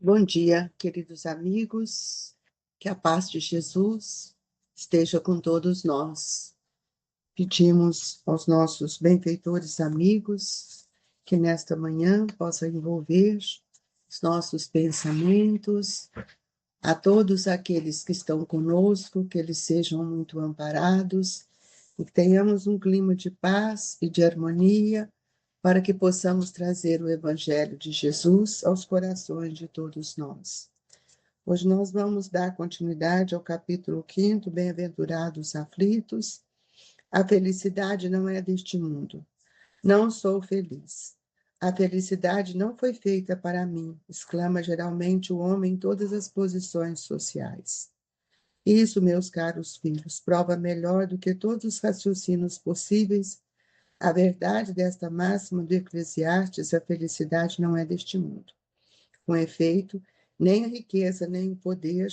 Bom dia, queridos amigos, que a paz de Jesus esteja com todos nós. Pedimos aos nossos benfeitores amigos que nesta manhã possa envolver os nossos pensamentos, a todos aqueles que estão conosco, que eles sejam muito amparados e que tenhamos um clima de paz e de harmonia para que possamos trazer o Evangelho de Jesus aos corações de todos nós. Hoje nós vamos dar continuidade ao capítulo 5, Bem-aventurados aflitos. A felicidade não é deste mundo. Não sou feliz. A felicidade não foi feita para mim, exclama geralmente o homem em todas as posições sociais. Isso, meus caros filhos, prova melhor do que todos os raciocínios possíveis a verdade desta máxima do Eclesiastes: a felicidade não é deste mundo. Com efeito, nem a riqueza, nem o poder,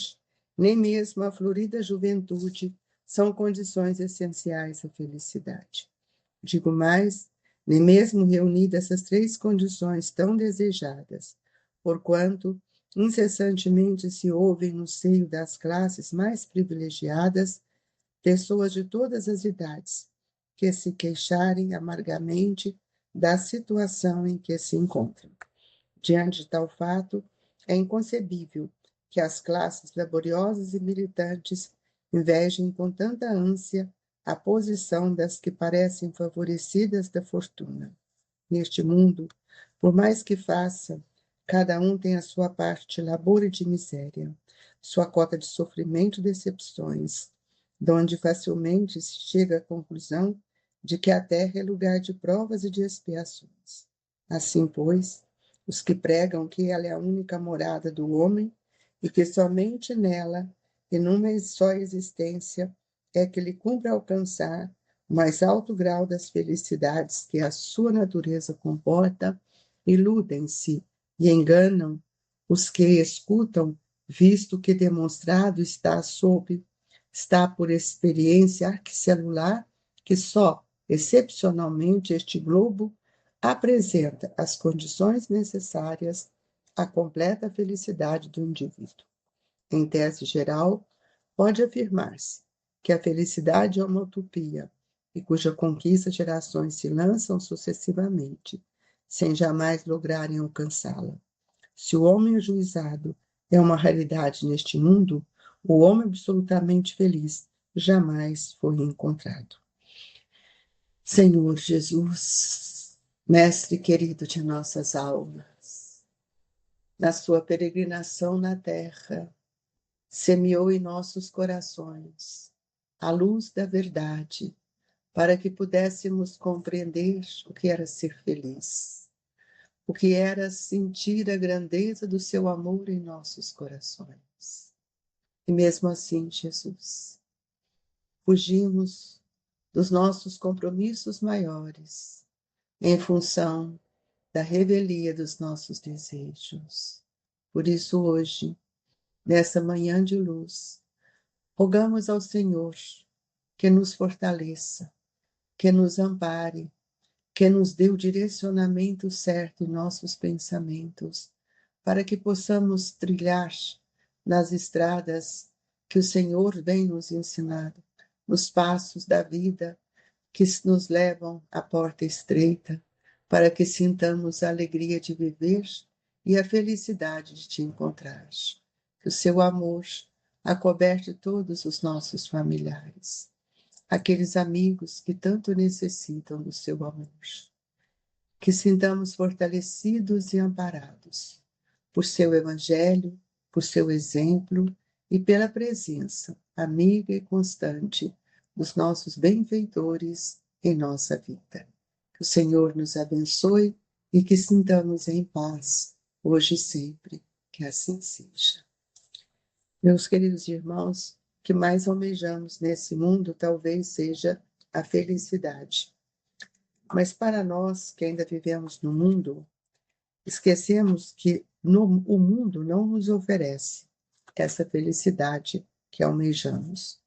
nem mesmo a florida juventude são condições essenciais à felicidade. Digo mais, nem mesmo reunidas essas três condições tão desejadas, porquanto incessantemente se ouvem no seio das classes mais privilegiadas pessoas de todas as idades que se queixarem amargamente da situação em que se encontram. Diante de tal fato, é inconcebível que as classes laboriosas e militantes invejem com tanta ânsia a posição das que parecem favorecidas da fortuna. Neste mundo, por mais que faça, cada um tem a sua parte de labor e de miséria, sua cota de sofrimento e decepções, donde facilmente se chega à conclusão de que a terra é lugar de provas e de expiações. Assim, pois, os que pregam que ela é a única morada do homem e que somente nela e numa só existência é que lhe cumpre alcançar o mais alto grau das felicidades que a sua natureza comporta, iludem-se e enganam os que escutam, visto que demonstrado está por experiência arquicelular que só, excepcionalmente, este globo apresenta as condições necessárias à completa felicidade do indivíduo. Em tese geral, pode afirmar-se que a felicidade é uma utopia e cuja conquista gerações se lançam sucessivamente, sem jamais lograrem alcançá-la. Se o homem ajuizado é uma raridade neste mundo, o homem absolutamente feliz jamais foi encontrado. Senhor Jesus, Mestre querido de nossas almas, na sua peregrinação na terra, semeou em nossos corações a luz da verdade, para que pudéssemos compreender o que era ser feliz, o que era sentir a grandeza do seu amor em nossos corações. E mesmo assim, Jesus, fugimos dos nossos compromissos maiores, em função da revelia dos nossos desejos. Por isso, hoje, nessa manhã de luz, rogamos ao Senhor que nos fortaleça, que nos ampare, que nos dê o direcionamento certo em nossos pensamentos, para que possamos trilhar nas estradas que o Senhor vem nos ensinar, nos passos da vida que nos levam à porta estreita, para que sintamos a alegria de viver e a felicidade de te encontrar. Que o seu amor acoberte todos os nossos familiares, aqueles amigos que tanto necessitam do seu amor. Que sintamos fortalecidos e amparados por seu evangelho, por seu exemplo e pela presença amiga e constante dos nossos benfeitores em nossa vida. Que o Senhor nos abençoe e que sintamos em paz, hoje e sempre. Que assim seja. Meus queridos irmãos, o que mais almejamos nesse mundo talvez seja a felicidade. Mas para nós que ainda vivemos no mundo, esquecemos que o mundo não nos oferece essa felicidade que almejamos.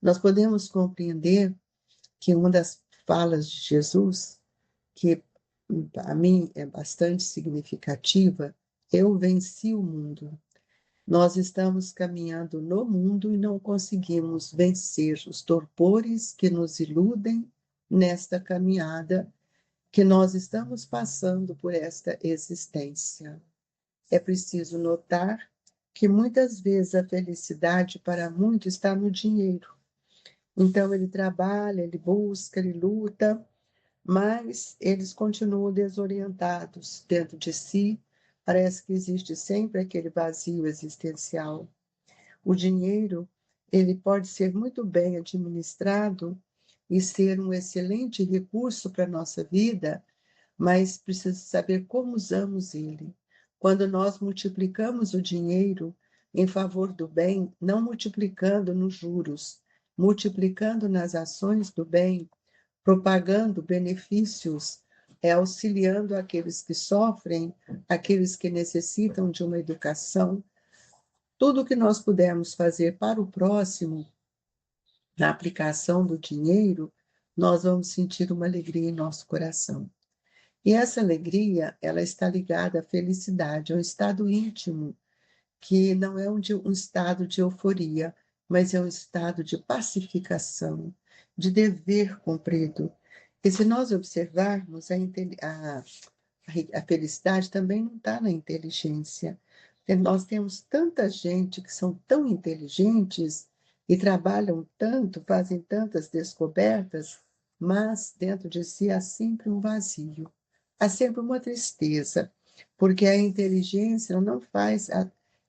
Nós podemos compreender que uma das falas de Jesus, que a mim é bastante significativa, Eu venci o mundo. Nós estamos caminhando no mundo e não conseguimos vencer os torpores que nos iludem nesta caminhada que nós estamos passando por esta existência. É preciso notar que muitas vezes a felicidade para muitos está no dinheiro. Então ele trabalha, ele busca, ele luta, mas eles continuam desorientados dentro de si. Parece que existe sempre aquele vazio existencial. O dinheiro, ele pode ser muito bem administrado e ser um excelente recurso para a nossa vida, mas precisa saber como usamos ele. Quando nós multiplicamos o dinheiro em favor do bem, não multiplicando nos juros, multiplicando nas ações do bem, propagando benefícios, auxiliando aqueles que sofrem, aqueles que necessitam de uma educação. Tudo que nós pudermos fazer para o próximo, na aplicação do dinheiro, nós vamos sentir uma alegria em nosso coração. E essa alegria, ela está ligada à felicidade, a um estado íntimo, que não é um estado de euforia, mas é um estado de pacificação, de dever cumprido. E se nós observarmos, a felicidade também não está na inteligência. Nós temos tanta gente que são tão inteligentes e trabalham tanto, fazem tantas descobertas, mas dentro de si há sempre um vazio, há sempre uma tristeza, porque a inteligência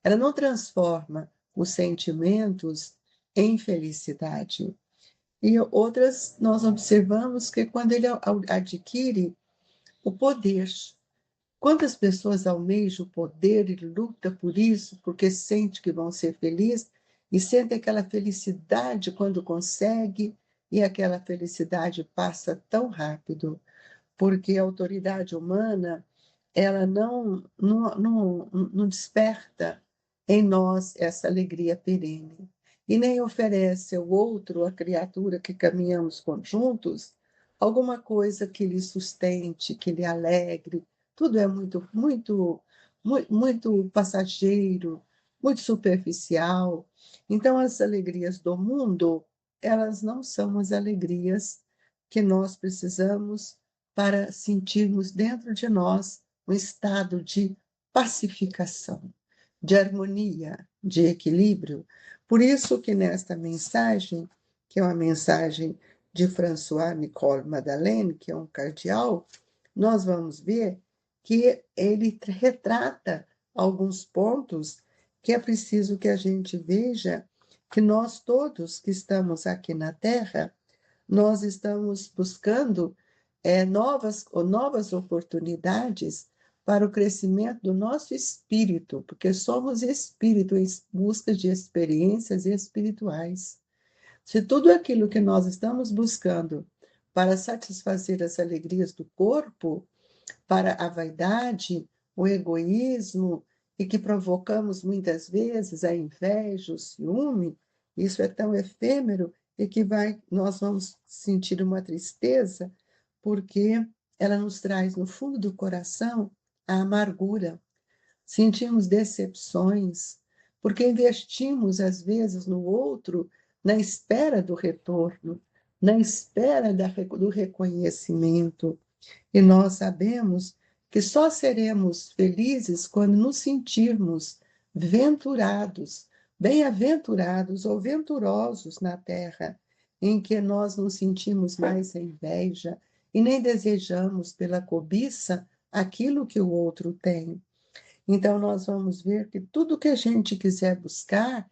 ela não transforma os sentimentos em felicidade. E outras, nós observamos que quando ele adquire o poder, quantas pessoas almejam o poder e lutam por isso, porque sente que vão ser felizes e sente aquela felicidade quando consegue, e aquela felicidade passa tão rápido, porque a autoridade humana ela não desperta em nós essa alegria perene e nem oferece ao outro, a criatura que caminhamos juntos, alguma coisa que lhe sustente, que lhe alegre. Tudo é muito passageiro, muito superficial. Então, as alegrias do mundo, elas não são as alegrias que nós precisamos para sentirmos dentro de nós um estado de pacificação, de harmonia, de equilíbrio. Por isso que nesta mensagem, que é uma mensagem de François-Nicole Madeleine, que é um cardeal, nós vamos ver que ele retrata alguns pontos que é preciso que a gente veja que nós todos que estamos aqui na Terra, nós estamos buscando novas oportunidades para o crescimento do nosso espírito, porque somos espírito em busca de experiências espirituais. Se tudo aquilo que nós estamos buscando para satisfazer as alegrias do corpo, para a vaidade, o egoísmo, e que provocamos muitas vezes a inveja, o ciúme, isso é tão efêmero e que nós vamos sentir uma tristeza, porque ela nos traz no fundo do coração a amargura. Sentimos decepções, porque investimos às vezes no outro na espera do retorno, na espera do reconhecimento. E nós sabemos que só seremos felizes quando nos sentirmos venturados, bem-aventurados ou venturosos na terra, em que nós não sentimos mais a inveja e nem desejamos pela cobiça aquilo que o outro tem. Então, nós vamos ver que tudo que a gente quiser buscar,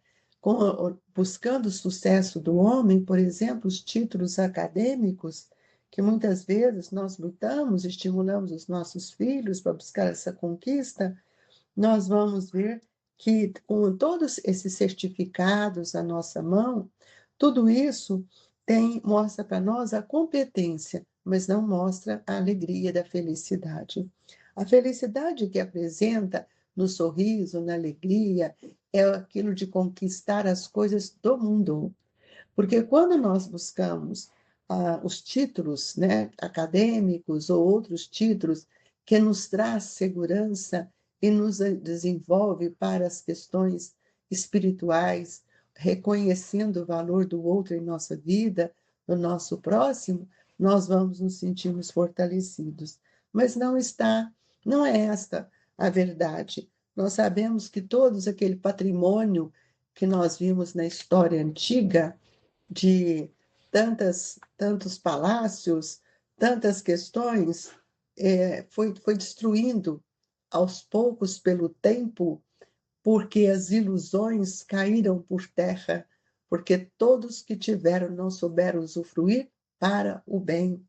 buscando o sucesso do homem, por exemplo, os títulos acadêmicos, que muitas vezes nós lutamos, estimulamos os nossos filhos para buscar essa conquista, nós vamos ver que com todos esses certificados à nossa mão, tudo isso mostra para nós a competência, mas não mostra a alegria da felicidade. A felicidade que apresenta no sorriso, na alegria, é aquilo de conquistar as coisas do mundo. Porque quando nós buscamos os títulos, né, acadêmicos ou outros títulos que nos traz segurança e nos desenvolve para as questões espirituais, reconhecendo o valor do outro em nossa vida, do nosso próximo, nós vamos nos sentirmos fortalecidos. Mas não é esta a verdade. Nós sabemos que todos aquele patrimônio que nós vimos na história antiga, de tantos palácios, tantas questões, foi destruindo aos poucos pelo tempo, porque as ilusões caíram por terra, porque todos que tiveram não souberam usufruir para o bem.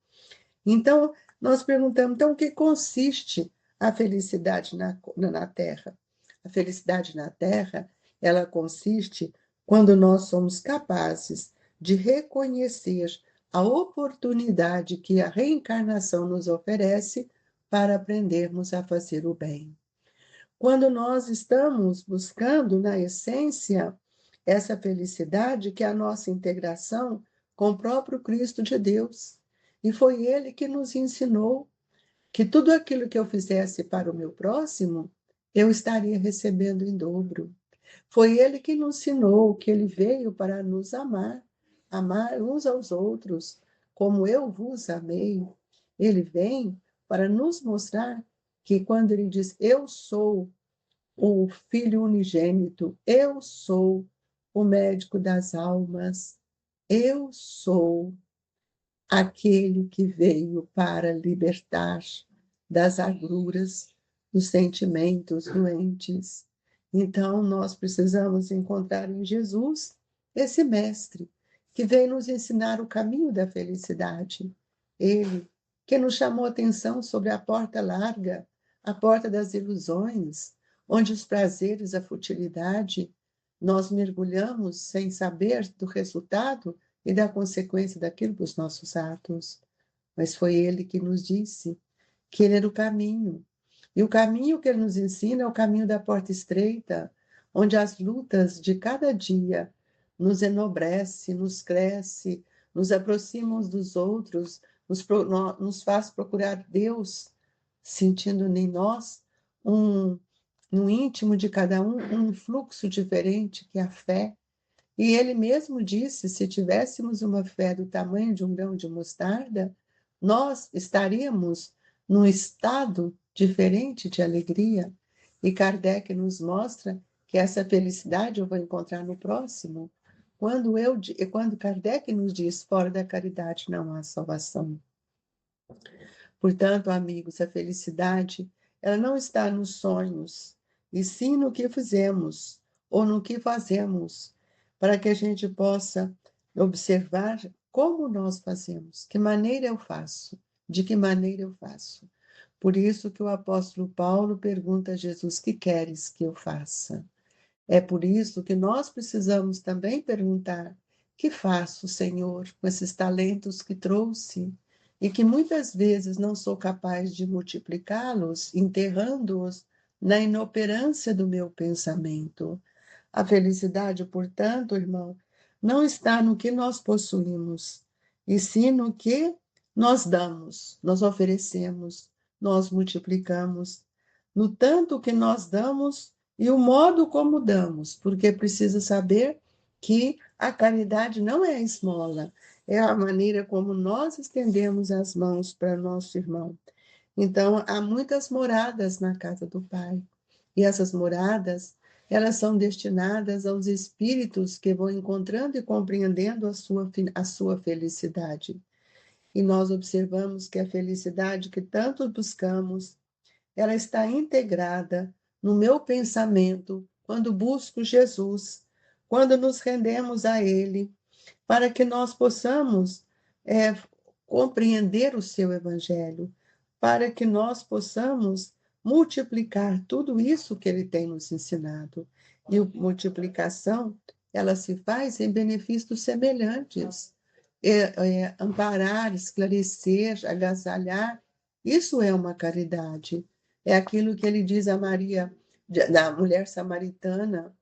Então, nós perguntamos, então, o que consiste a felicidade na Terra? A felicidade na Terra, ela consiste quando nós somos capazes de reconhecer a oportunidade que a reencarnação nos oferece para aprendermos a fazer o bem. Quando nós estamos buscando, na essência, essa felicidade, que é a nossa integração com o próprio Cristo de Deus. E foi Ele que nos ensinou que tudo aquilo que eu fizesse para o meu próximo, eu estaria recebendo em dobro. Foi Ele que nos ensinou que Ele veio para nos amar, amar uns aos outros, como eu vos amei. Ele vem para nos mostrar que quando Ele diz, eu sou o Filho unigênito, eu sou o médico das almas, eu sou aquele que veio para libertar das agruras dos sentimentos doentes. Então, nós precisamos encontrar em Jesus esse mestre que veio nos ensinar o caminho da felicidade. Ele que nos chamou a atenção sobre a porta larga, a porta das ilusões, onde os prazeres, a futilidade, nós mergulhamos sem saber do resultado e da consequência daquilo para os nossos atos. Mas foi ele que nos disse que ele era o caminho. E o caminho que ele nos ensina é o caminho da porta estreita, onde as lutas de cada dia nos enobrece, nos cresce, nos aproxima uns dos outros, nos faz procurar Deus, sentindo em nós um, no íntimo de cada um fluxo diferente, que é a fé. E ele mesmo disse: se tivéssemos uma fé do tamanho de um grão de mostarda, nós estaríamos num estado diferente de alegria. E Kardec nos mostra que essa felicidade eu vou encontrar no próximo. Quando Kardec nos diz: fora da caridade não há salvação. Portanto, amigos, a felicidade, ela não está nos sonhos, e sim no que fizemos ou no que fazemos, para que a gente possa observar como nós fazemos, que maneira eu faço, de que maneira eu faço. Por isso que o apóstolo Paulo pergunta a Jesus: que queres que eu faça? É por isso que nós precisamos também perguntar: que faço, Senhor, com esses talentos que trouxe e que muitas vezes não sou capaz de multiplicá-los, enterrando-os na inoperância do meu pensamento? A felicidade, portanto, irmão, não está no que nós possuímos, e sim no que nós damos, nós oferecemos, nós multiplicamos, no tanto que nós damos e o modo como damos, porque precisa saber que a caridade não é a esmola, é a maneira como nós estendemos as mãos para nosso irmão. Então, há muitas moradas na casa do Pai, e essas moradas, elas são destinadas aos espíritos que vão encontrando e compreendendo a sua felicidade. E nós observamos que a felicidade que tanto buscamos, ela está integrada no meu pensamento quando busco Jesus, quando nos rendemos a Ele, para que nós possamos compreender o seu Evangelho, para que nós possamos multiplicar tudo isso que Ele tem nos ensinado. E a multiplicação, ela se faz em benefício dos semelhantes. Amparar, esclarecer, agasalhar, isso é uma caridade. É aquilo que ele diz a Maria, da mulher samaritana,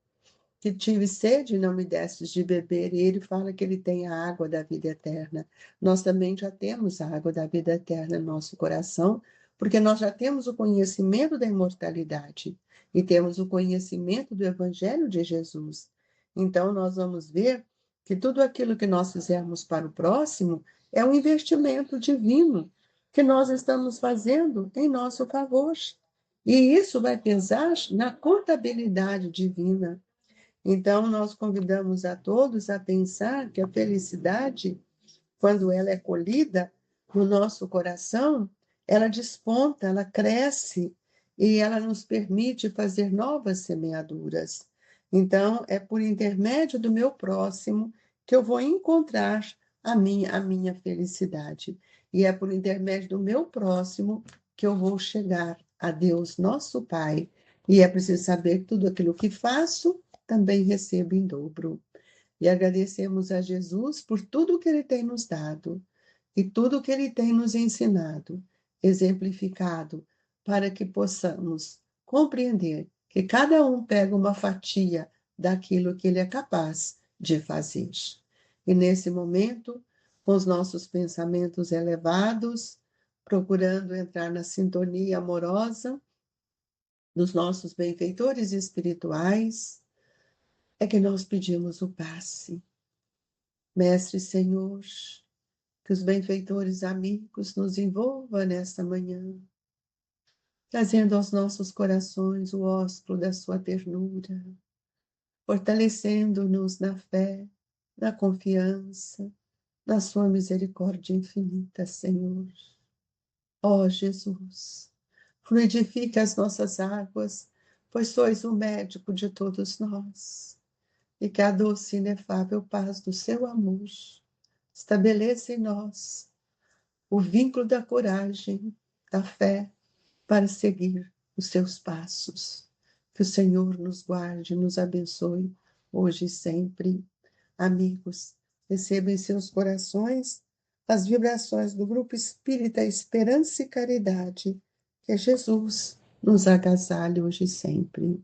que tive sede e não me destes de beber, e ele fala que ele tem a água da vida eterna. Nós também já temos a água da vida eterna no nosso coração, porque nós já temos o conhecimento da imortalidade e temos o conhecimento do Evangelho de Jesus. Então, nós vamos ver que tudo aquilo que nós fizermos para o próximo é um investimento divino que nós estamos fazendo em nosso favor. E isso vai pesar na contabilidade divina. Então, nós convidamos a todos a pensar que a felicidade, quando ela é colhida no nosso coração, ela desponta, ela cresce e ela nos permite fazer novas semeaduras. Então, é por intermédio do meu próximo que eu vou encontrar a minha felicidade. E é por intermédio do meu próximo que eu vou chegar a Deus, nosso Pai. E é preciso saber que tudo aquilo que faço também recebo em dobro. E agradecemos a Jesus por tudo que ele tem nos dado e tudo que ele tem nos ensinado, exemplificado, para que possamos compreender que cada um pega uma fatia daquilo que ele é capaz de fazer. E nesse momento, com os nossos pensamentos elevados, procurando entrar na sintonia amorosa dos nossos benfeitores espirituais, é que nós pedimos o passe. Mestre Senhor, que os benfeitores amigos nos envolvam nesta manhã, trazendo aos nossos corações o ósculo da sua ternura, fortalecendo-nos na fé, na confiança, na sua misericórdia infinita, Senhor. Ó Jesus, fluidifique as nossas águas, pois sois o médico de todos nós, e que a doce e inefável paz do seu amor estabeleça em nós o vínculo da coragem, da fé, para seguir os seus passos. Que o Senhor nos guarde, nos abençoe, hoje e sempre. Amigos, recebam em seus corações as vibrações do Grupo Espírita Esperança e Caridade. Que Jesus nos agasalhe hoje e sempre.